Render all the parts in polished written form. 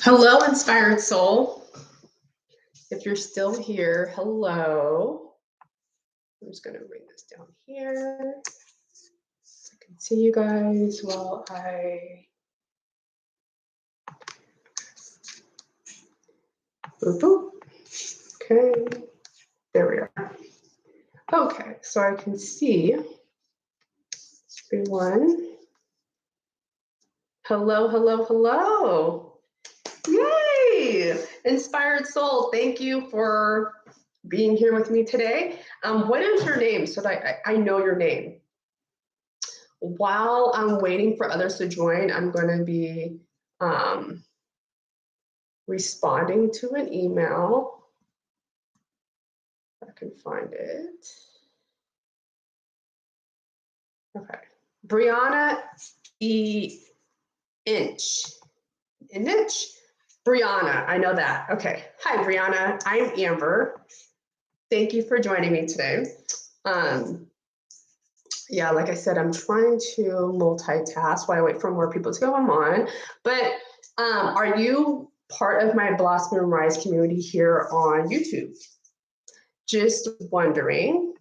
Hello, inspired soul. If you're still here, hello. I'm just going to bring this down here so I can see you guys while I. Boop, boop. Okay, there we are. Okay, so I can see everyone. Hello, hello, hello. Yay! Inspired soul, thank you for being here with me today. What is your name so that I know your name? While I'm waiting for others to join, I'm going to be responding to an email. If I can find it. Okay. Brianna Inch. Brianna, I know that. Okay. Hi, Brianna. I'm Amber. Thank you for joining me today. Yeah, like I said, I'm trying to multitask while I wait for more people to come on. But are you part of my Blossom and Rise community here on YouTube? Just wondering.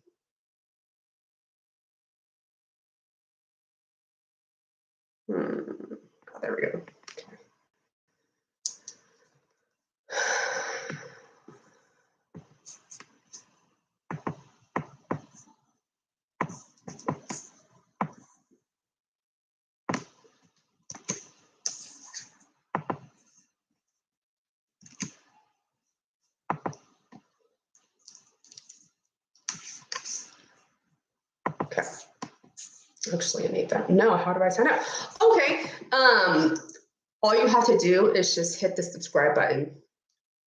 Oh, there we go. Okay. Actually, I need that. No, how do I sign up? Okay. All you have to do is just hit the subscribe button.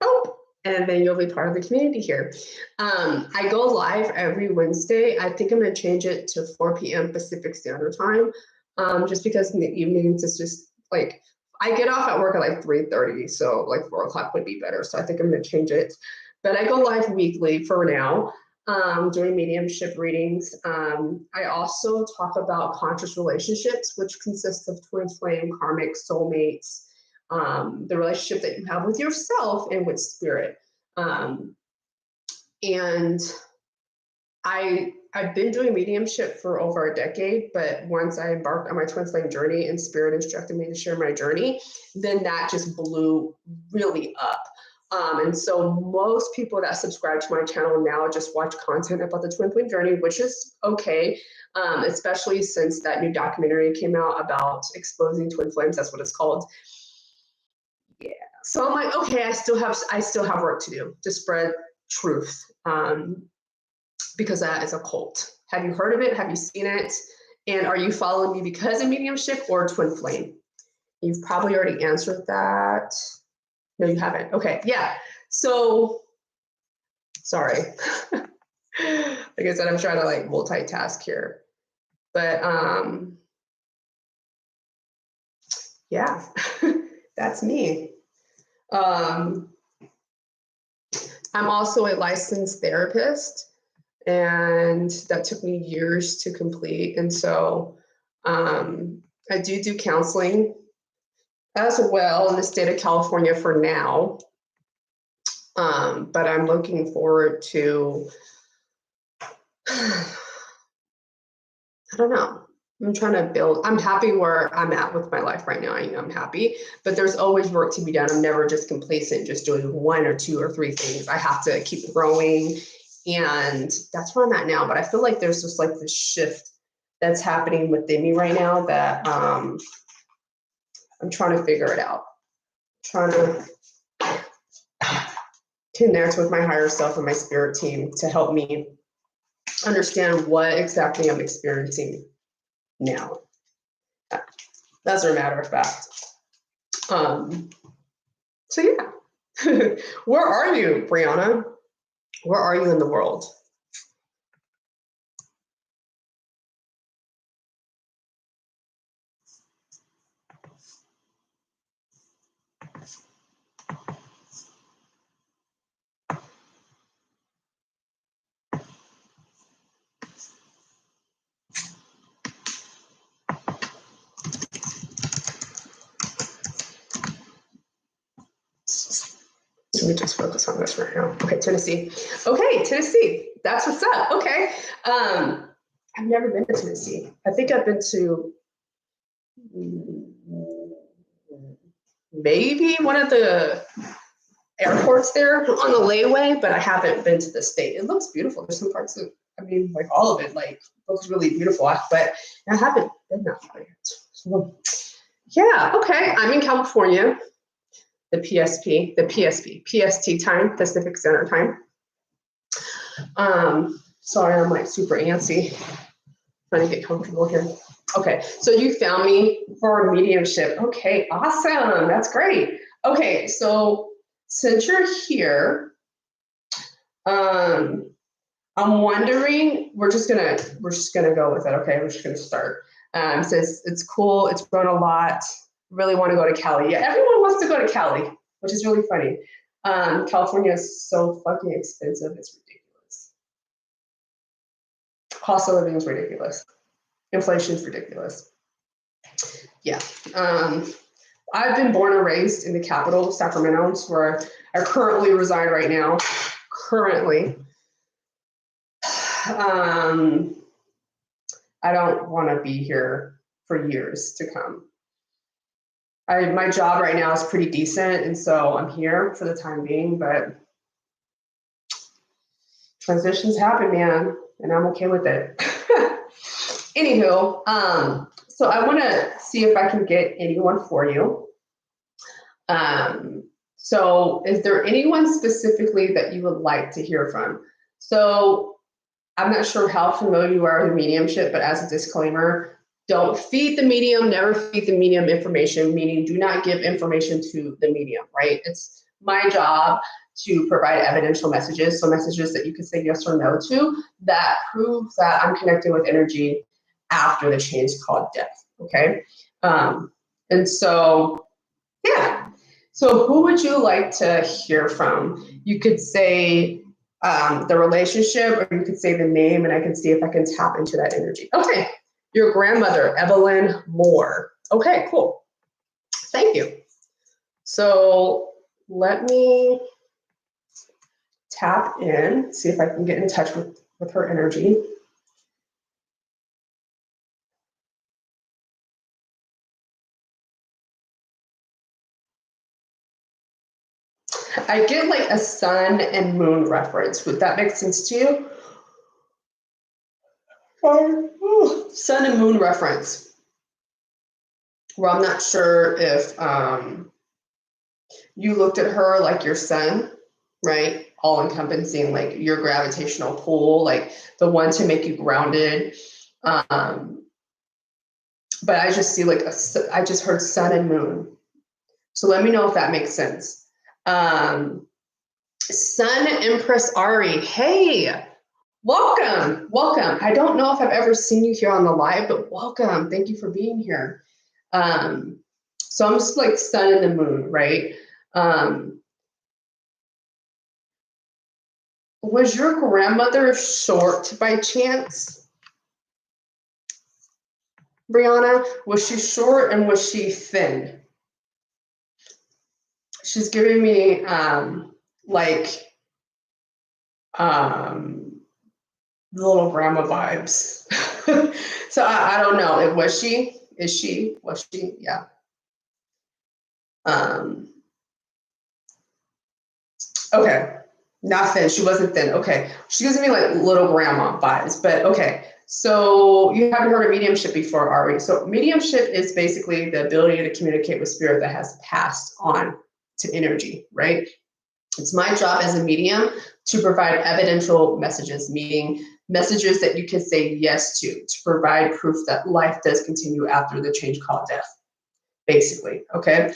Oh, and then you'll be part of the community here. I go live every Wednesday. I think I'm going to change it to 4 p.m. Pacific Standard Time, just because in the evenings it's just like I get off at work at like 3:30, so like 4 o'clock would be better. So I think I'm going to change it. But I go live weekly for now, doing mediumship readings. I also talk about conscious relationships, which consists of twin flame, karmic, soulmates, the relationship that you have with yourself and with spirit. And I've been doing mediumship for over a decade, but once I embarked on my twin flame journey and spirit instructed me to share my journey, then that just blew really up. And so most people that subscribe to my channel now just watch content about the twin flame journey, which is okay, especially since that new documentary came out about exposing twin flames. That's what it's called. Yeah. So I'm like, okay, I still have work to do to spread truth, because that is a cult. Have you heard of it? Have you seen it? And are you following me because of mediumship or twin flame? You've probably already answered that. No, you haven't. Okay, yeah. So, sorry. Like I said, I'm trying to like multitask here. But yeah, that's me. I'm also a licensed therapist, and that took me years to complete. And so I do counseling as well in the state of California for now. But I'm looking forward to, I don't know. I'm trying to build. I'm happy where I'm at with my life right now. I know I'm happy, but there's always work to be done. I'm never just complacent, just doing 1 or 2 or 3 things. I have to keep growing, and that's where I'm at now. But I feel like there's just like this shift that's happening within me right now that I'm trying to figure it out. Trying to connect with my higher self and my spirit team to help me understand what exactly I'm experiencing now. As a matter of fact. So yeah, where are you, Brianna? Where are you in the world? Let me just focus on this right now. Okay, Tennessee. Okay, Tennessee. That's what's up. Okay. I've never been to Tennessee. I think I've been to maybe one of the airports there on the layaway, but I haven't been to the state. It looks beautiful. There's some parts of, I mean, like all of it, like looks really beautiful, but I haven't been that far yet. So, yeah, okay. I'm in California, the PST time, Pacific Standard Time. Sorry, I'm like super antsy, trying to get comfortable here. Okay, so you found me for mediumship. Okay, awesome. That's great. Okay, so since you're here, I'm wondering, we're just gonna go with it. Okay, we're just gonna start. Says it's cool, it's grown a lot. Really want to go to Cali. Yeah, everyone wants to go to Cali, which is really funny. California is so fucking expensive, it's ridiculous. Cost of living is ridiculous. Inflation is ridiculous. Yeah. I've been born and raised in the capital, Sacramento, where I currently reside right now. Currently. I don't want to be here for years to come. My job right now is pretty decent, and so I'm here for the time being, but transitions happen, man, and I'm okay with it. Anywho, so I want to see if I can get anyone for you. So is there anyone specifically that you would like to hear from? So I'm not sure how familiar you are with mediumship, but as a disclaimer, don't feed the medium, never feed the medium information, meaning do not give information to the medium, right? It's my job to provide evidential messages, so messages that you can say yes or no to, that prove that I'm connected with energy after the change called death, okay? And so, yeah. So who would you like to hear from? You could say the relationship, or you could say the name, and I can see if I can tap into that energy. Okay, your grandmother, Evelyn Moore. Okay, cool. Thank you. So let me tap in, see if I can get in touch with her energy. I get like a sun and moon reference. Would that make sense to you? Sun and moon reference. Well, I'm not sure if you looked at her like your sun, right? All encompassing, like your gravitational pull, like the one to make you grounded. But I just see like I just heard sun and moon. So let me know if that makes sense. Sun Empress Ari, hey, welcome, welcome. I don't know if I've ever seen you here on the live, but welcome. Thank you for being here. So I'm just like sun and the moon, right? Was your grandmother short by chance? Brianna, was she short and was she thin? She's giving me little grandma vibes. So I don't know. Was she? Is she? Was she? Yeah. Okay. Not thin. She wasn't thin. Okay. She gives me like little grandma vibes, but okay. So you haven't heard of mediumship before, Ari. So mediumship is basically the ability to communicate with spirit that has passed on to energy, right? It's my job as a medium to provide evidential messages, meaning messages that you can say yes to provide proof that life does continue after the change called death, basically, okay?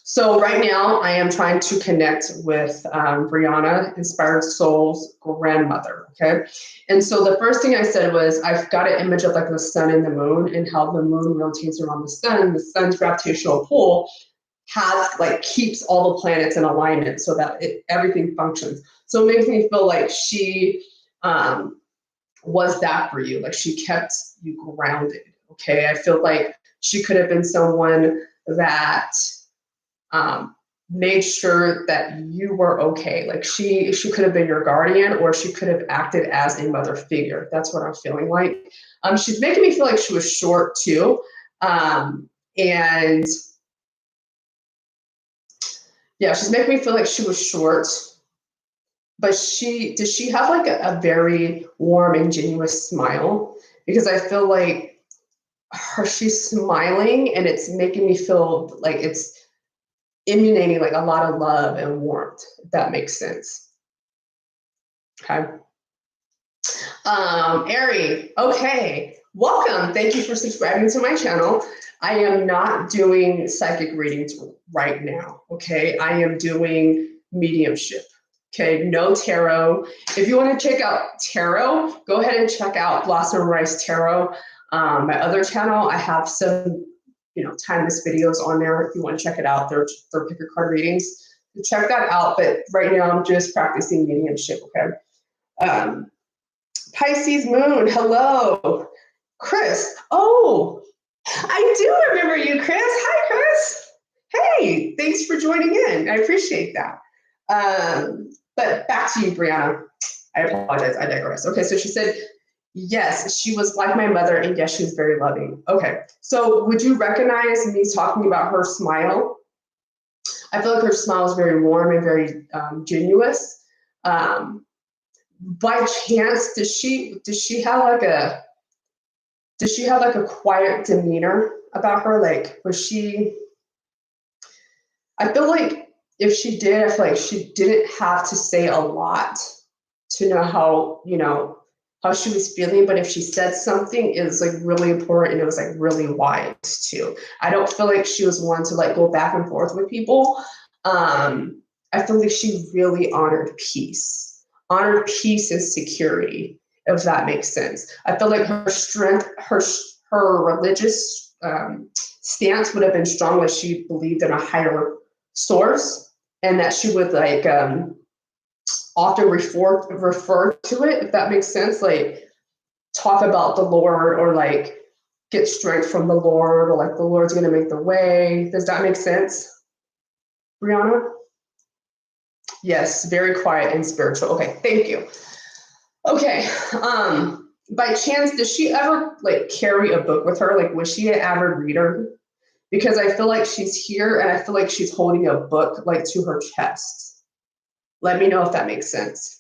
So right now I am trying to connect with Brianna, Inspired Soul's grandmother, okay? And so the first thing I said was, I've got an image of like the sun and the moon and how the moon rotates around the sun's gravitational pull keeps all the planets in alignment so that everything functions. So it makes me feel like she was that for you, like she kept you grounded, okay? I feel like she could have been someone that made sure that you were okay. Like she could have been your guardian, or she could have acted as a mother figure. That's what I'm feeling like. She's making me feel like she was short too. And yeah, she's making me feel like she was short. But does she have like a very warm and genuine smile? Because I feel like she's smiling and it's making me feel like it's emanating like a lot of love and warmth, if that makes sense. Okay. Ari, okay. Welcome. Thank you for subscribing to my channel. I am not doing psychic readings right now. Okay. I am doing mediumship. Okay. No tarot. If you want to check out tarot, go ahead and check out Blossom Rice Tarot. My other channel, I have some, timeless videos on there. If you want to check it out, they're pick a card readings. Check that out. But right now I'm just practicing mediumship. Okay. Pisces moon, hello. Chris, oh, I do remember you, Chris. Hi, Chris. Hey, thanks for joining in. I appreciate that. But back to you, Brianna. I apologize, I digress. Okay, so she said, yes, she was like my mother, and yes, she was very loving. Okay, so would you recognize me talking about her smile? I feel like her smile is very warm and very genuine. By chance, does she have like a quiet demeanor about her? Like, I feel like if she did, I feel like she didn't have to say a lot to know how she was feeling. But if she said something, it was like really important, and it was like really wise too. I don't feel like she was one to like go back and forth with people. I feel like she really honored peace and security, if that makes sense. I feel like her strength, her religious stance would have been strong if she believed in a higher source, and that she would like often refer to it, if that makes sense. Like talk about the Lord, or like get strength from the Lord, or like the Lord's going to make the way. Does that make sense, Brianna? Yes, very quiet and spiritual. Okay, thank you. Okay, by chance, does she ever like carry a book with her? Like, was she an avid reader? Because I feel like she's here, and I feel like she's holding a book like to her chest. Let me know if that makes sense.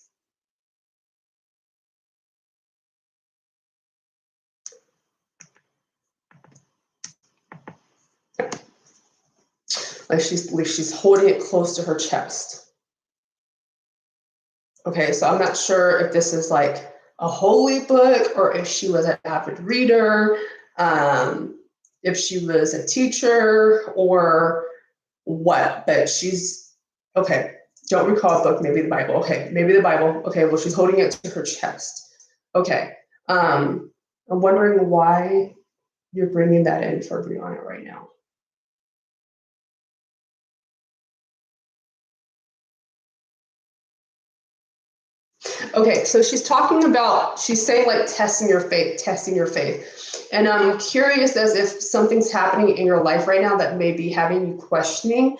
Like she's holding it close to her chest. Okay, so I'm not sure if this is like a holy book, or if she was an avid reader, if she was a teacher, or what. But she's okay. Don't recall a book. Maybe the Bible. Okay, maybe the Bible. Okay, well, she's holding it to her chest. Okay, I'm wondering why you're bringing that in for Brianna right now. Okay, so she's saying like testing your faith. And I'm curious as if something's happening in your life right now that may be having you questioning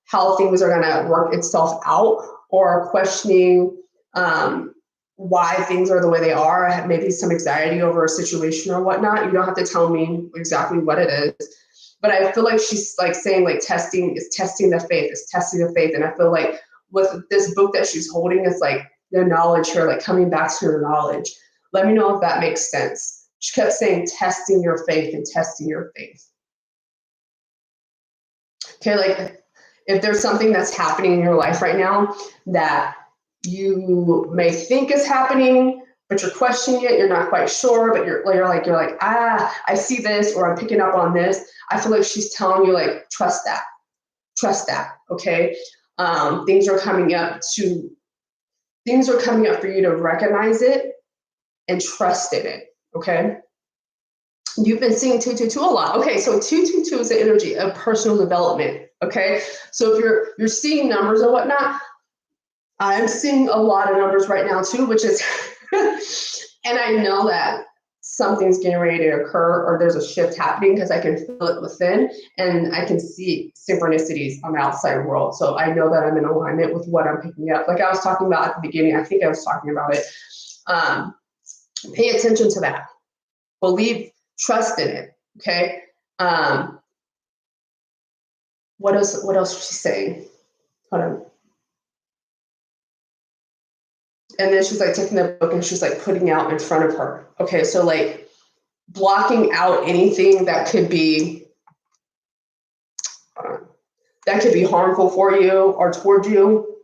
how things are gonna work itself out, or questioning why things are the way they are, maybe some anxiety over a situation or whatnot. You don't have to tell me exactly what it is, but I feel like she's like saying like testing the faith. And I feel like with this book that she's holding, it's like the knowledge here, like coming back to her knowledge. Let me know if that makes sense. She kept saying testing your faith and testing your faith. Okay, like if there's something that's happening in your life right now that you may think is happening, but you're questioning it, you're not quite sure, but you're like, I see this, or I'm picking up on this. I feel like she's telling you like, trust that. Okay. Things are coming up for you to recognize it and trust in it. Okay. You've been seeing 222 a lot. Okay, so 222 is the energy of personal development. Okay, so if you're seeing numbers and whatnot, I'm seeing a lot of numbers right now too, which is, and I know that something's getting ready to occur or there's a shift happening because I can feel it within and I can see synchronicities on the outside world. So I know that I'm in alignment with what I'm picking up. Like I was talking about at the beginning, I think I was talking about it. Pay attention to that. Believe, trust in it. Okay. What else was she saying? Hold on. And then she's like taking the book and she's like putting out in front of her. Okay, so like blocking out anything that could be harmful for you or toward you.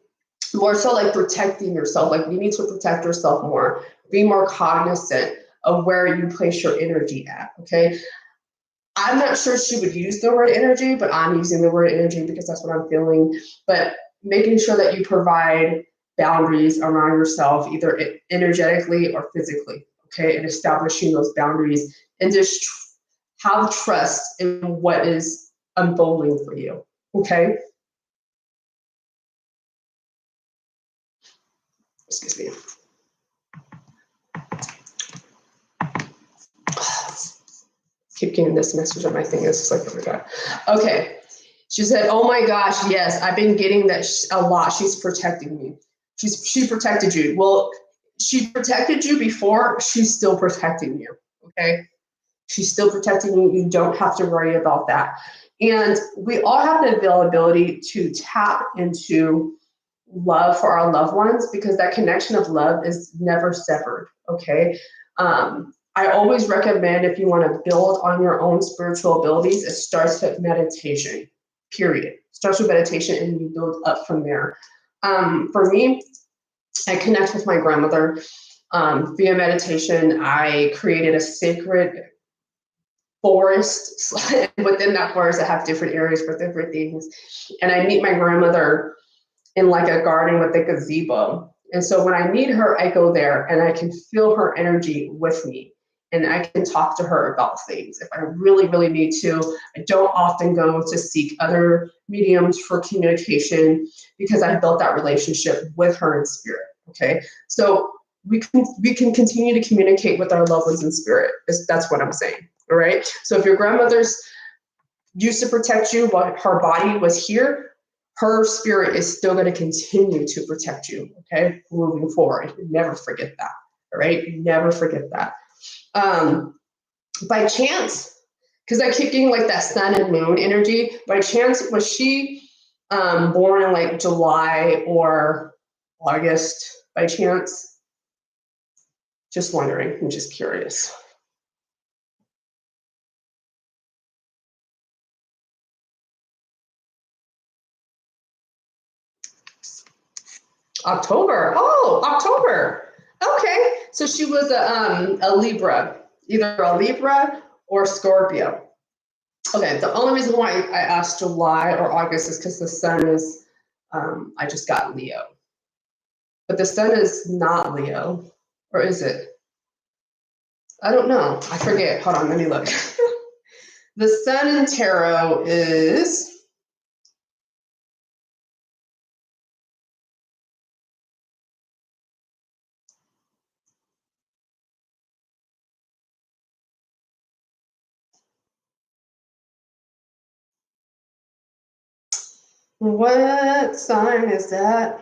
More so like protecting yourself. Like you need to protect yourself more. Be more cognizant of where you place your energy at. Okay. I'm not sure she would use the word energy, but I'm using the word energy because that's what I'm feeling. But making sure that you provide boundaries around yourself, either energetically or physically, okay? And establishing those boundaries and just have trust in what is unfolding for you, okay? Excuse me. Keep getting this message on my thing. It's just like, oh my God. Okay. She said, oh my gosh, yes, I've been getting that a lot. She's protecting me. She protected you. Well, she protected you before. She's still protecting you. Okay. She's still protecting you. You don't have to worry about that. And we all have the availability to tap into love for our loved ones because that connection of love is never severed. Okay. I always recommend if you want to build on your own spiritual abilities, it starts with meditation, period. Starts with meditation and you build up from there. For me, I connect with my grandmother via meditation. I created a sacred forest. Within that forest, I have different areas for different things. And I meet my grandmother in like a garden with a gazebo. And so when I meet her, I go there and I can feel her energy with me. And I can talk to her about things if I really, really need to. I don't often go to seek other mediums for communication because I built that relationship with her in spirit. Okay, so we can continue to communicate with our loved ones in spirit. That's what I'm saying. All right. So if your grandmother's used to protect you while her body was here, her spirit is still going to continue to protect you. Okay, moving forward. Never forget that. All right, never forget that. By chance, because I keep getting like that sun and moon energy, by chance, was she born in like July or August by chance? Just wondering, I'm just curious. October. Oh, October. Okay. So she was a Libra, either a Libra or Scorpio. Okay. The only reason why I asked July or August is because the sun is, I just got Leo. But the sun is not Leo, or is it? I don't know. I forget. Hold on. Let me look. The sun in tarot is. What sign is that?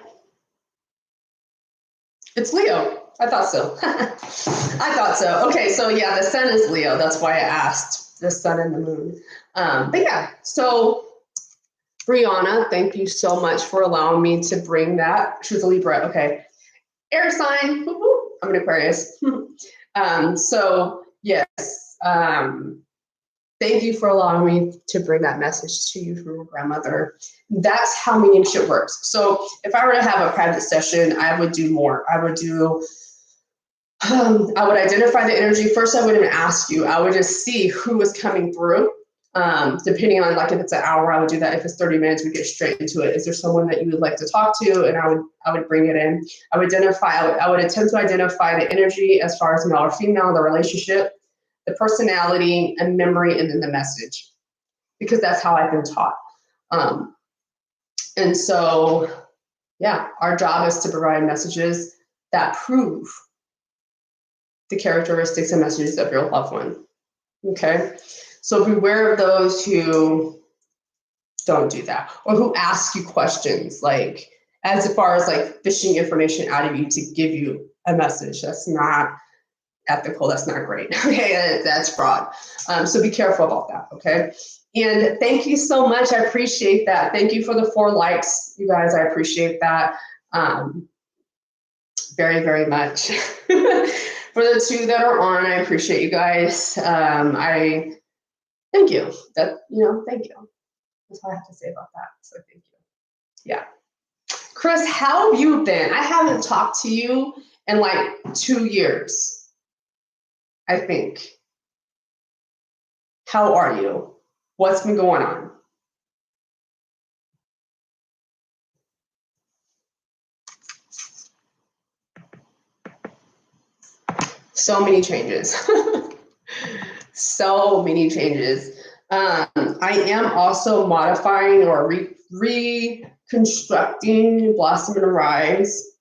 It's Leo. I thought so. I thought so. Okay, so yeah, the sun is Leo. That's why I asked the sun and the moon. But yeah, so Brianna, thank you so much for allowing me to bring that. She was a Libra. Okay. Air sign. I'm an Aquarius. So yes. Thank you for allowing me to bring that message to you from your grandmother. That's how mediumship works. So if I were to have a private session, I would do more. I would identify the energy. First, I wouldn't ask you. I would just see who was coming through. Depending on like if it's an hour, I would do that. If it's 30 minutes, we get straight into it. Is there someone that you would like to talk to? And I would bring it in. I would attempt to identify the energy as far as male or female, the relationship, the personality and memory, and then the message, because that's how I've been taught. And so, yeah, our job is to provide messages that prove the characteristics and messages of your loved one. Okay? So beware of those who don't do that, or who ask you questions like as far as like fishing information out of you to give you a message. That's not ethical. That's not great. Okay, that's fraud. So be careful about that. Okay. And thank you so much. I appreciate that. Thank you for the 4 likes, you guys. I appreciate that very, very much. For the 2 that are on, I appreciate you guys. I thank you. Thank you. That's all I have to say about that. So thank you. Yeah. Chris, how have you been? I haven't talked to you in like 2 years, I think. How are you? What's been going on? So many changes. So many changes. I am also modifying or reconstructing Blossom and Rise.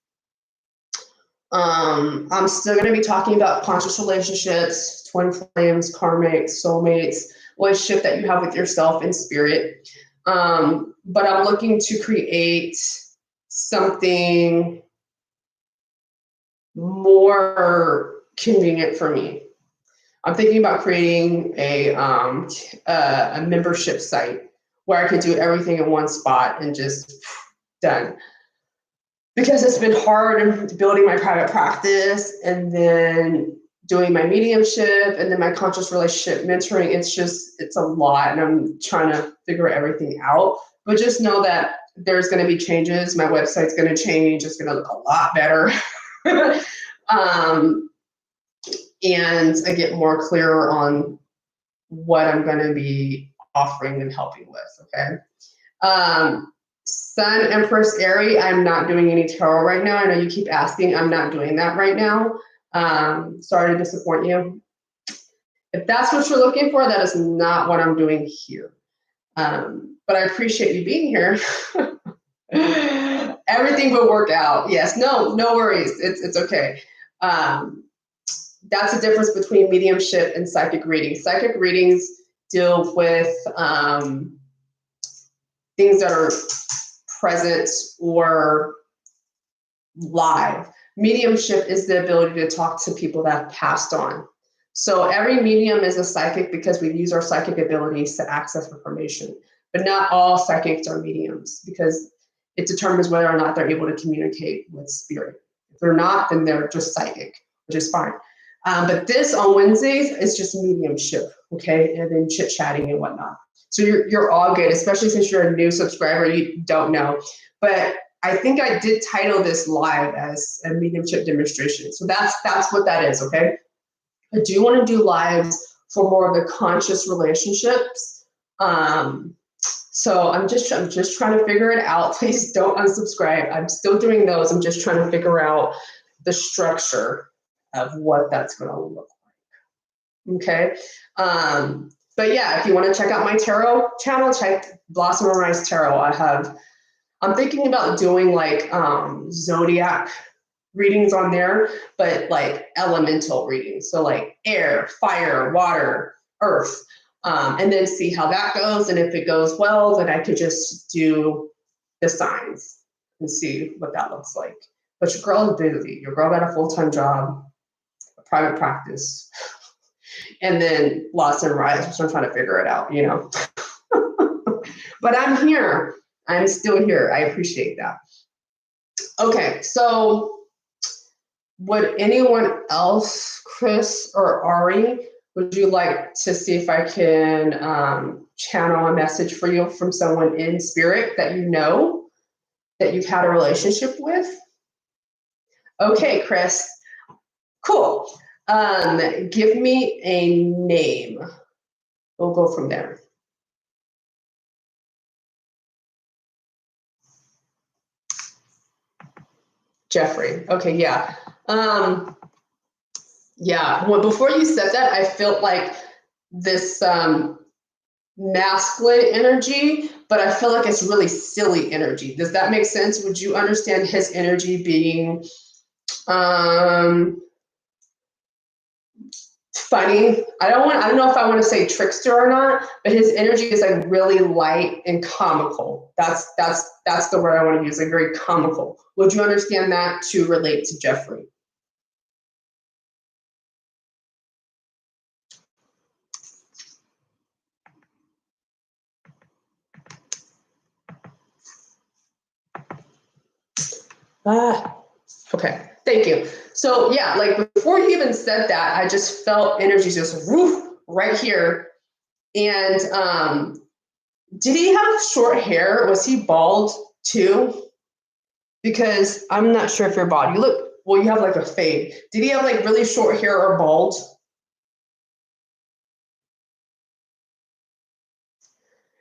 I'm still going to be talking about conscious relationships, twin flames, karmics, soulmates, relationship that you have with yourself in spirit. But I'm looking to create something more convenient for me. I'm thinking about creating a membership site where I could do everything in one spot and just done. Because it's been hard building my private practice and then doing my mediumship and then my conscious relationship mentoring. It's a lot, and I'm trying to figure everything out. But just know that there's going to be changes. My website's going to change. It's going to look a lot better. And I get more clear on what I'm going to be offering and helping with, okay? Sun, Empress, Aries, I'm not doing any tarot right now. I know you keep asking. I'm not doing that right now. Sorry to disappoint you. If that's what you're looking for, that is not what I'm doing here. But I appreciate you being here. Everything will work out. Yes, no worries. It's okay. That's the difference between mediumship and psychic readings. Psychic readings deal with things that are present or live. Mediumship is the ability to talk to people that have passed on. So every medium is a psychic because we use our psychic abilities to access information. But not all psychics are mediums because it determines whether or not they're able to communicate with spirit. If they're not, then they're just psychic, which is fine. But this on Wednesdays is just mediumship, okay? And then chit-chatting and whatnot. So you're all good, especially since you're a new subscriber, you don't know. But I think I did title this live as a mediumship demonstration. So that's what that is, okay? I do want to do lives for more of the conscious relationships. So I'm just trying to figure it out. Please don't unsubscribe. I'm still doing those. I'm just trying to figure out the structure of what that's going to look like. Okay. But yeah, if you want to check out my tarot channel, check Blossom and Rise Tarot. I'm thinking about doing like zodiac readings on there, but like elemental readings. So like air, fire, water, earth, and then see how that goes. And if it goes well, then I could just do the signs and see what that looks like. But your girl is busy. Your girl got a full-time job, a private practice, and then Blossom and Rise. So I'm trying to figure it out, you know. But I'm here. I'm still here. I appreciate that. Okay, so would anyone else, Chris or Ari, would you like to see if I can channel a message for you from someone in spirit that you know, that you've had a relationship with? Okay, Chris. Cool. Give me a name. We'll go from there. Jeffrey. Okay, yeah. Yeah, well, before you said that, I felt like this masculine energy, but I feel like it's really silly energy. Does that make sense? Would you understand his energy being funny. I don't know if I want to say trickster or not, but his energy is like really light and comical. That's the word I want to use, like very comical. Would you understand that to relate to Jeffrey? Okay, thank you. So yeah, like before he even said that, I just felt energy just woof right here. And did he have short hair? Was he bald too? Because I'm not sure if you're bald. You look, well, you have like a fade. Did he have like really short hair or bald?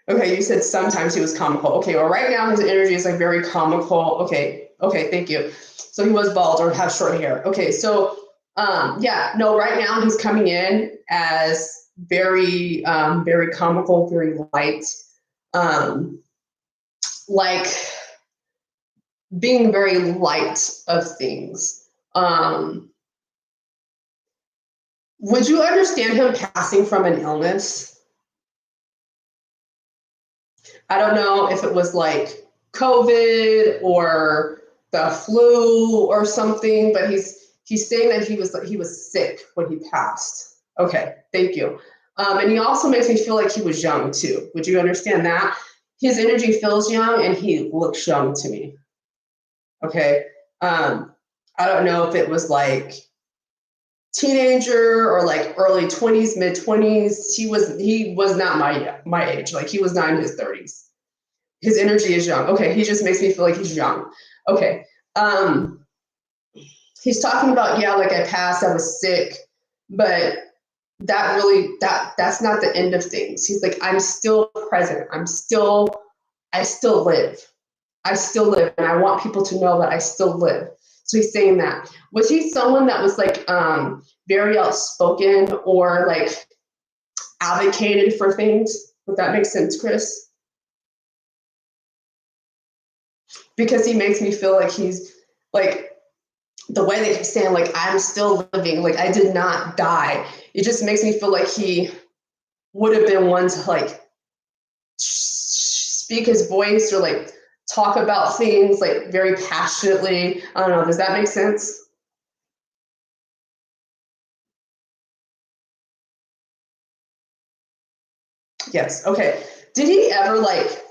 Okay, you said sometimes he was comical. Okay, well, right now his energy is like very comical. Okay, okay, thank you. So he was bald or have short hair. Okay, so yeah, no, right now he's coming in as very, very comical, very light, um, like being very light of things. Would you understand him passing from an illness? I don't know if it was like COVID or the flu or something, but he's saying that he was sick when he passed. Okay, thank you. And he also makes me feel like he was young too. Would you understand that? His energy feels young and he looks young to me. Okay. I don't know if it was like teenager or like early 20s, mid 20s. He was not my age. Like he was not in his 30s. His energy is young. Okay, he just makes me feel like he's young. Okay. He's talking about, yeah, like I passed, I was sick, but that's not the end of things. He's like, I'm still present. I still live. I still live, and I want people to know that I still live. So he's saying that. Was he someone that was like very outspoken or like advocated for things? Would that make sense, Chris? Because he makes me feel like he's like the way that he's saying, like, I'm still living, like I did not die. It just makes me feel like he would have been one to like speak his voice or like talk about things like very passionately. I don't know, does that make sense? Yes. Okay. Did he ever like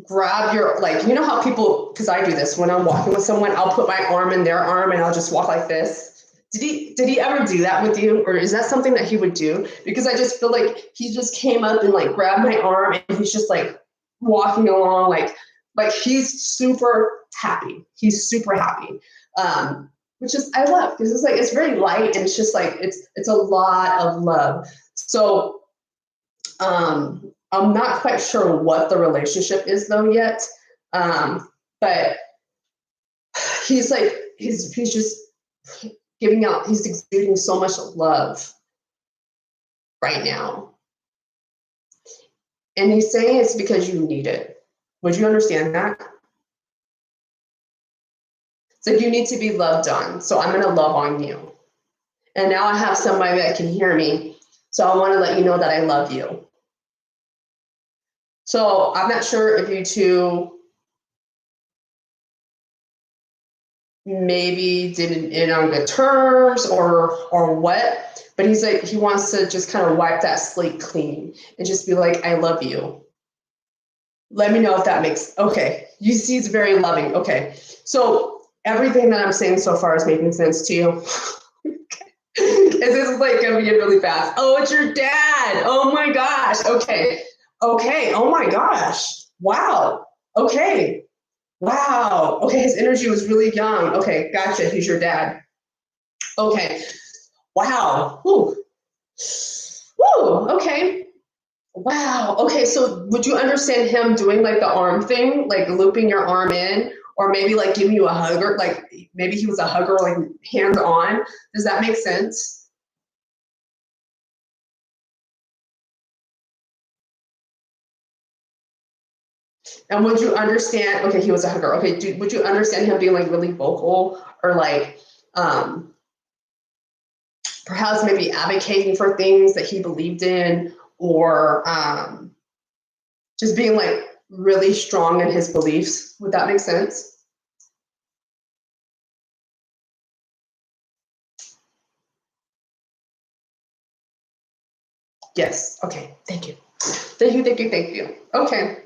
grab your, like, you know how people, because I do this when I'm walking with someone, I'll put my arm in their arm and I'll just walk like this. Did he ever do that with you, or is that something that he would do? Because I just feel like he just came up and like grabbed my arm and he's just like walking along like he's super happy. He's super happy. Which is I love because it's like it's very light and it's just like it's a lot of love. So I'm not quite sure what the relationship is though yet. But he's like he's just giving out, he's exuding so much love right now. And he's saying it's because you need it. Would you understand that? It's like you need to be loved on. So I'm gonna love on you. And now I have somebody that can hear me. So I want to let you know that I love you. So I'm not sure if you two maybe didn't end on good terms or what, but he's like he wants to just kind of wipe that slate clean and just be like, I love you. Let me know if that makes okay. You see, it's very loving. Okay, so everything that I'm saying so far is making sense to you. This is like gonna be really fast. Oh, it's your dad. Oh my gosh. Okay. Okay. Oh my gosh. Wow. Okay. Wow. Okay. His energy was really young. Okay. Gotcha. He's your dad. Okay. Wow. Whew. Whew. Okay. Wow. Okay. So would you understand him doing like the arm thing, like looping your arm in, or maybe like giving you a hug, or like maybe he was a hugger, like hands on? Does that make sense? And would you understand? Okay, he was a hugger. Okay, would you understand him being like really vocal or like, um, perhaps maybe advocating for things that he believed in, or just being like really strong in his beliefs. Would that make sense? Yes. Okay. Thank you. Thank you. Thank you. Thank you. Okay.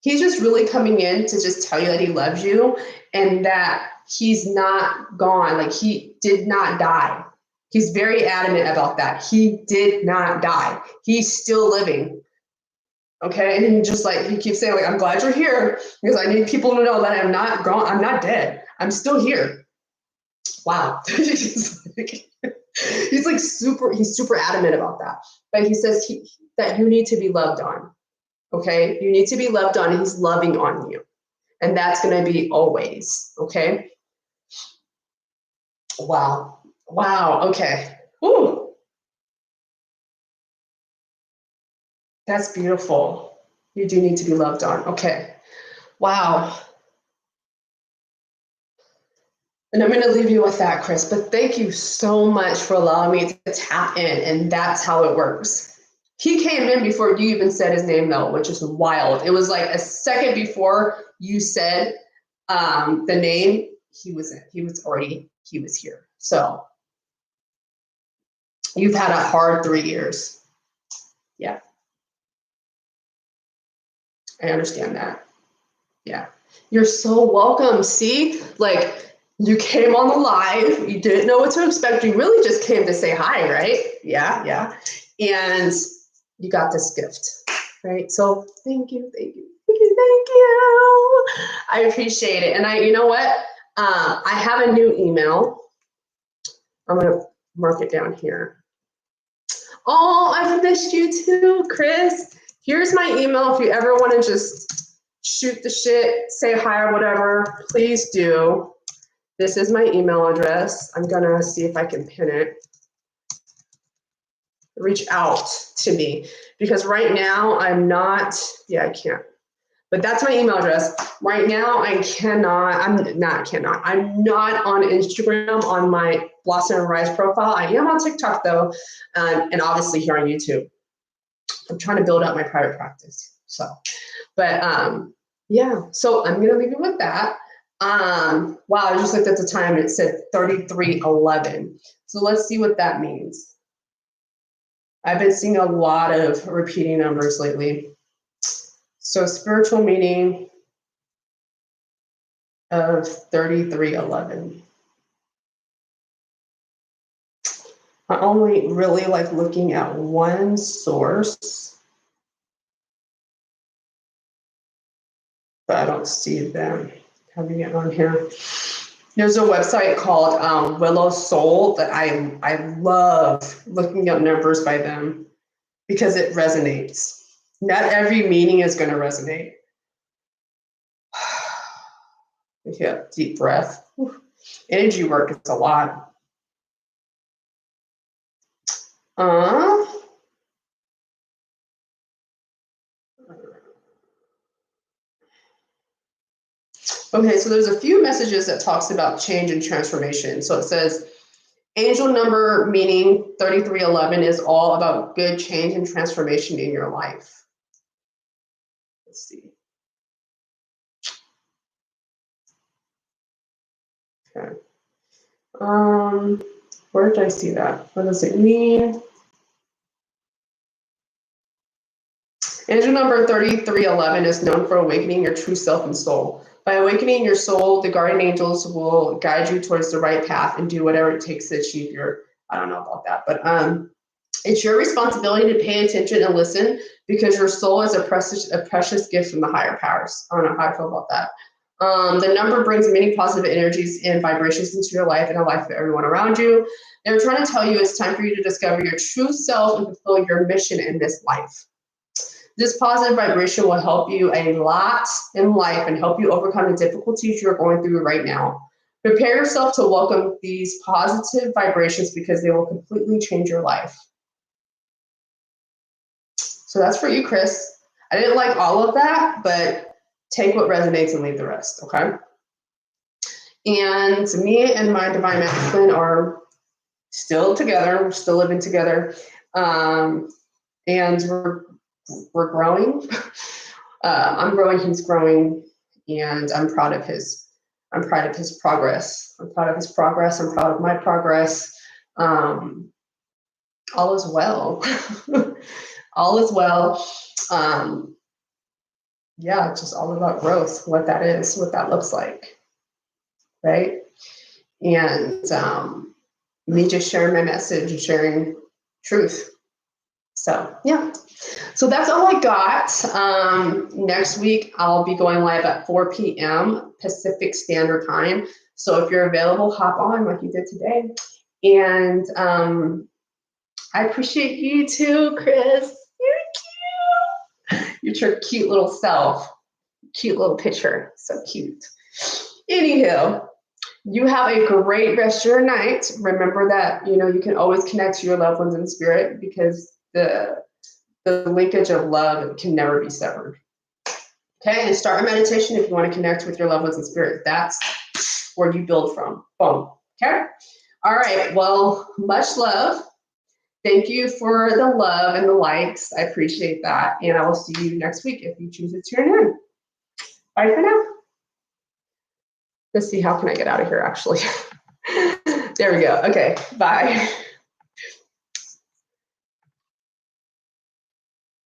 He's just really coming in to just tell you that he loves you and that he's not gone. Like, he did not die. He's very adamant about that. He did not die. He's still living. Okay. And he just like, he keeps saying, like, I'm glad you're here because I need people to know that I'm not gone. I'm not dead. I'm still here. Wow. He's like super adamant about that. But he says that you need to be loved on. Okay. You need to be loved on. And he's loving on you. And that's going to be always. Okay. Wow. Wow. Okay. Woo. That's beautiful. You do need to be loved on. Okay. Wow. And I'm going to leave you with that, Chris, but thank you so much for allowing me to tap in. And that's how it works. He came in before you even said his name, though, which is wild. It was like a second before you said the name. He was here. So you've had a hard 3 years. Yeah. I understand that. Yeah. You're so welcome. See, like, you came on the live, you didn't know what to expect. You really just came to say hi, right? Yeah, yeah. And you got this gift, right? So thank you, thank you, thank you, thank you. I appreciate it. And you know what? I have a new email. I'm gonna mark it down here. Oh, I've missed you too, Chris. Here's my email if you ever want to just shoot the shit, say hi or whatever, please do. This is my email address. I'm gonna see if I can pin it. Reach out to me because right now I'm not, I can't. But that's my email address. Right now I'm not on Instagram on my Blossom and Rise profile. I am on TikTok though, and obviously here on YouTube. I'm trying to build out my private practice. So, but yeah, so I'm gonna leave you with that. Wow, I just looked at the time and it said 33:11. So let's see what that means. I've been seeing a lot of repeating numbers lately. So spiritual meaning of 33:11. I only really like looking at one source, but I don't see them having it on here. There's a website called Willow Soul that I love looking up numbers by them because it resonates. Not every meaning is going to resonate. Yeah, deep breath. Energy work is a lot. Okay, so there's a few messages that talks about change and transformation. So it says, angel number meaning 33:11 is all about good change and transformation in your life. Let's see. Okay. Where did I see that? What does it mean? Angel number 33:11 is known for awakening your true self and soul. By awakening your soul, the guardian angels will guide you towards the right path and do whatever it takes to achieve your, I don't know about that, but it's your responsibility to pay attention and listen because your soul is a precious gift from the higher powers. I don't know how I feel about that. The number brings many positive energies and vibrations into your life and the life of everyone around you. They're trying to tell you it's time for you to discover your true self and fulfill your mission in this life. This positive vibration will help you a lot in life and help you overcome the difficulties you're going through right now. Prepare yourself to welcome these positive vibrations because they will completely change your life. So that's for you, Chris. I didn't like all of that, but take what resonates and leave the rest, okay? And me and my divine masculine are still together. We're still living together. And we're growing. I'm growing, he's growing, and I'm proud of his progress. I'm proud of his progress. I'm proud of my progress. All is well. All is well. Yeah, just all about growth, what that is, what that looks like, right? And me just sharing my message and sharing truth. So yeah, so that's all I got. Next week, I'll be going live at 4 p.m. Pacific Standard Time. So if you're available, hop on like you did today. And I appreciate you too, Chris. You're cute. You're your cute little self. Cute little picture. So cute. Anywho, you have a great rest of your night. Remember that, you can always connect to your loved ones in spirit, because the linkage of love can never be severed. Okay, and start a meditation if you want to connect with your loved ones in spirit. That's where you build from. Boom. Okay? All right. Well, much love. Thank you for the love and the likes. I appreciate that. And I will see you next week if you choose to tune in. Bye for now. Let's see, how can I get out of here, actually? There we go. Okay, bye.